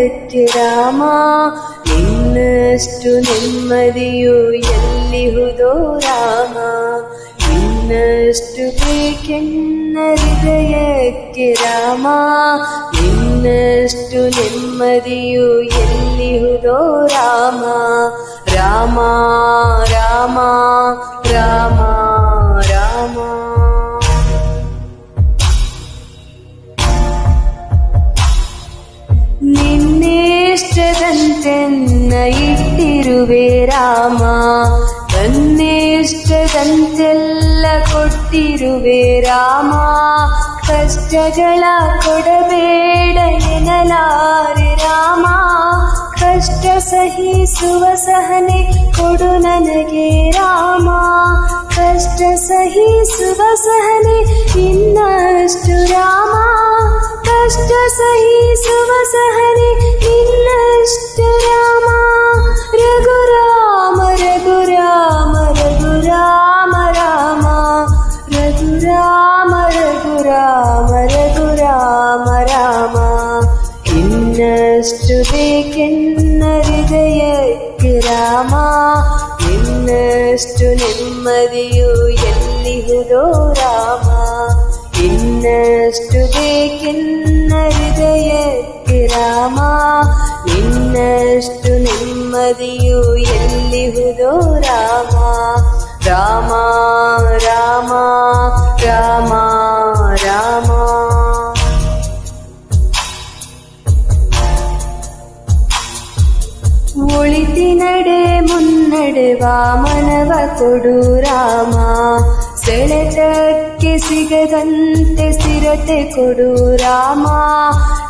ಹೃದಯಕ್ಕೆ ರಾಮ. ನಿನ್ನಷ್ಟು ನೆಮ್ಮದಿಯು ಎಲ್ಲಿಹುದೋ ರಾಮ. ನಿನ್ನಷ್ಟು ಬೇಕೆನ್ನ ಹೃದಯಕ್ಕೆ ರಾಮ. ನಿನ್ನಷ್ಟು ನೆಮ್ಮದಿಯು ಎಲ್ಲಿಹುದೋ ರಾಮ. ರಾಮ ರಾಮ ರಾಮ ರಾಮ. ನಿನ್ನಿಷ್ಟದಂತೆನ್ನ ಇಟ್ಟಿರುವೆ ರಾಮ. ನನ್ನಿಷ್ಟದಂತೆಲ್ಲ ಕೊಟ್ಟಿರುವೆ ರಾಮ. ಕಷ್ಟಗಳ ಕೊಡಬೇಡ ಎನ್ನಲಾರೆ ರಾಮ. ಕಷ್ಟ ಸಹಿಸುವ ಸಹನೆ ಕೊಡು ನನಗೆ ರಾಮ. ಕಷ್ಟ ಸಹಿಸುವ ಸಹನೆ ಇನ್ನಷ್ಟು ರಾಮ. ಕಷ್ಟ ಸಹಿಸುವ ಸಹನೆ ಇನ್ನಷ್ಟು ರಾಮ. ರಘುರಾಮ ರಘುರಾಮ ರಘುರಾಮ ರಾಮ. ರಘುರಾಮ ರಘುರಾಮ ರಘುರಾಮ ರಾಮ. ಇನ್ನಷ್ಟು ಬೇಕೆನ್ನ ಹೃದಯಕ್ಕೆ ರಾಮ. ಇನ್ನಷ್ಟು ನೆಮ್ಮದಿಯು ಎಲ್ಲಿಹುದೋ ರಾಮ. ಇನ್ನಷ್ಟು ಬೇಕೆನ್ನ ಹೃದಯಕ್ಕೆ ರಾಮ. ಇನ್ನಷ್ಟು ನೆಮ್ಮದಿಯು ಎಲ್ಲಿಹುದೋ ರಾಮ. ರಾಮ ರಾಮ ರಾಮ ರಾಮ. ಒಳಿತಿನಡೆ ಮುನ್ನಡೆವ ಮನವ ಕೊಡು ರಾಮ. ಸೆಳೆತಕ್ಕೆ ಸಿಗದಂತೆ ಸ್ಥಿರತೆ ಕೊಡು ರಾಮ.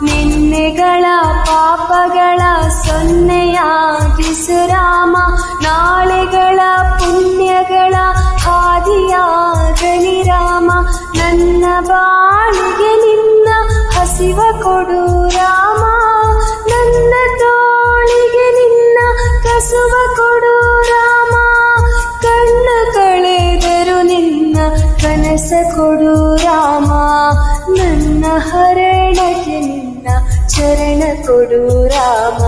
ನಿನ್ನೆಗಳ ಪಾಪಗಳ ಸೊನ್ನೆಯಾಗಿಸು ರಾಮ. ನಾಳೆಗಳ ಪುಣ್ಯಗಳ ಹಾದಿಯಾಗಲಿ ರಾಮ. ನನ್ನ ಬಾಳಿಗೆ ನಿನ್ನ ಹಸಿವ ಕೊಡು ರಾಮ. ನನ್ನ ತೋಳಿಗೆ ನಿನ್ನ ಕಸುವ ಕೊಡು ರಾಮ. ಕಣ್ಣ ಕಳೆದರು ನಿನ್ನ ಕನಸ ಕೊಡು ರಾಮ. ನನ್ನ ಹರಣಕ್ಕೆ ನಿನ್ನ ಚರಣ ಕೊಡು ರಾಮ.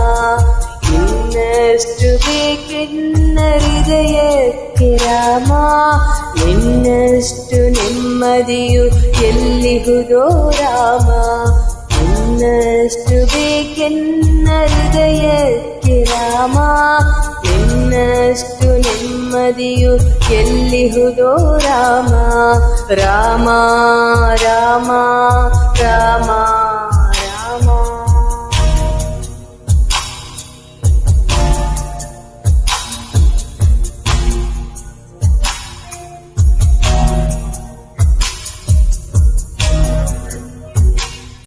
ಇನ್ನಷ್ಟು ಬೇಕೆನ್ನ ಹೃದಯಕ್ಕೆ ರಾಮ. ಇನ್ನಷ್ಟು ನೆಮ್ಮದಿಯು ಎಲ್ಲಿಹುದೋ ರಾಮ. ಇನ್ನಷ್ಟು ಬೇಕೆನ್ನ ಹೃದಯಕ್ಕೆ ರಾಮ. ಇನ್ನಷ್ಟು ನೆಮ್ಮದಿಯು ಎಲ್ಲಿಹುದೋ ರಾಮ. ರಾಮ ರಾಮ ರಾಮ.